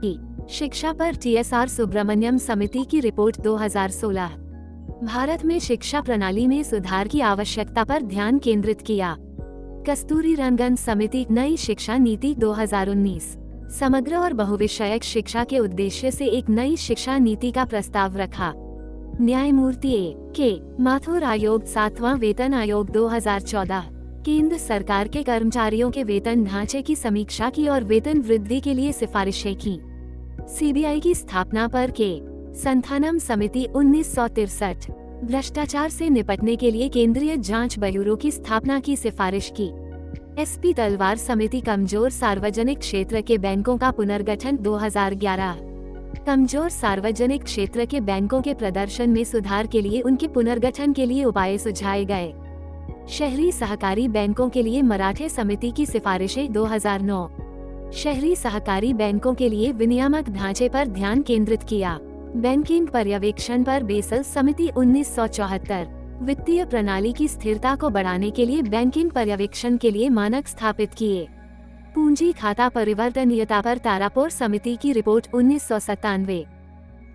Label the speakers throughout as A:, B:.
A: की शिक्षा पर TSR सुब्रमण्यम समिति की रिपोर्ट 2016। भारत में शिक्षा प्रणाली में सुधार की आवश्यकता पर ध्यान केंद्रित किया। कस्तूरी रंगन समिति नई शिक्षा नीति 2019 समग्र और बहुविषयक शिक्षा के उद्देश्य से एक नई शिक्षा नीति का प्रस्ताव रखा। न्यायमूर्ति के माथुर आयोग 7वां वेतन आयोग 2014 केंद्र सरकार के कर्मचारियों के वेतन ढांचे की समीक्षा की और वेतन वृद्धि के लिए सिफारिशें की। CBI की स्थापना पर के संथानम समिति 1963 भ्रष्टाचार से निपटने के लिए केंद्रीय जांच ब्यूरो की स्थापना की सिफारिश की। SP तलवार समिति कमजोर सार्वजनिक क्षेत्र के बैंकों का पुनर्गठन 2011 कमजोर सार्वजनिक क्षेत्र के बैंकों के प्रदर्शन में सुधार के लिए उनके पुनर्गठन के लिए उपाय सुझाए गए। शहरी सहकारी बैंकों के लिए मराठे समिति की सिफारिशें 2009 शहरी सहकारी बैंकों के लिए विनियामक ढांचे पर ध्यान केंद्रित किया। बैंकिंग पर्यवेक्षण पर बेसल समिति 1974 वित्तीय प्रणाली की स्थिरता को बढ़ाने के लिए बैंकिंग पर्यवेक्षण के लिए मानक स्थापित किए। पूंजी खाता परिवर्तनीयता पर तारापुर समिति की रिपोर्ट 1997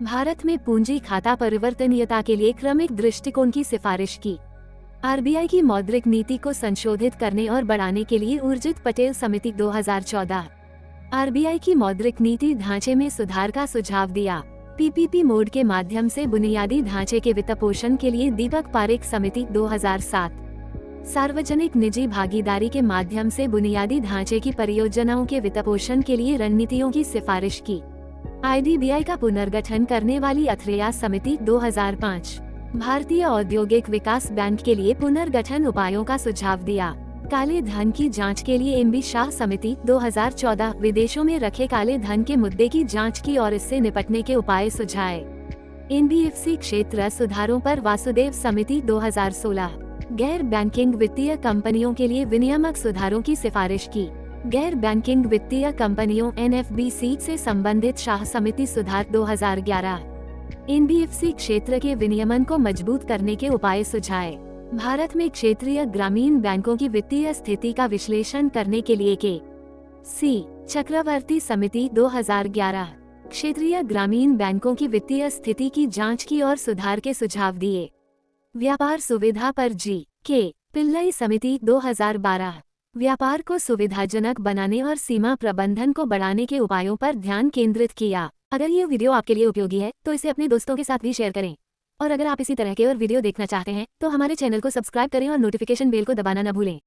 A: भारत में पूंजी खाता परिवर्तनीयता के लिए क्रमिक दृष्टिकोण की सिफारिश की। RBI की मौद्रिक नीति को संशोधित करने और बढ़ाने के लिए उर्जित पटेल समिति 2014 RBI की मौद्रिक नीति ढांचे में सुधार का सुझाव दिया। PPP मोड के माध्यम से बुनियादी ढांचे के वित्तपोषण के लिए दीपक पारेख समिति 2007 सार्वजनिक निजी भागीदारी के माध्यम से बुनियादी ढांचे की परियोजनाओं के वित्तपोषण के लिए रणनीतियों की सिफारिश की। IDBI का पुनर्गठन करने वाली अथरेया समिति 2005 भारतीय औद्योगिक विकास बैंक के लिए पुनर्गठन उपायों का सुझाव दिया। काले धन की जांच के लिए MB शाह समिति 2014 विदेशों में रखे काले धन के मुद्दे की जांच की और इससे निपटने के उपाय सुझाए। NBFC क्षेत्र सुधारों पर वासुदेव समिति 2016 गैर बैंकिंग वित्तीय कंपनियों के लिए विनियामक सुधारों की सिफारिश की। गैर बैंकिंग वित्तीय कंपनियों NFBC से संबंधित शाह समिति सुधार 2011 NBFC क्षेत्र के विनियमन को मजबूत करने के उपाय सुझाए। भारत में क्षेत्रीय ग्रामीण बैंकों की वित्तीय स्थिति का विश्लेषण करने के लिए के चक्रवर्ती समिति 2011 क्षेत्रीय ग्रामीण बैंकों की वित्तीय स्थिति की जांच की और सुधार के सुझाव दिए। व्यापार सुविधा पर के पिल्लई समिति 2012 व्यापार को सुविधाजनक बनाने और सीमा प्रबंधन को बढ़ाने के उपायों पर ध्यान केंद्रित किया। अगर ये वीडियो आपके लिए उपयोगी है तो इसे अपने दोस्तों के साथ भी शेयर करें और अगर आप इसी तरह के और वीडियो देखना चाहते हैं तो हमारे चैनल को सब्सक्राइब करें और नोटिफिकेशन बेल को दबाना न भूलें।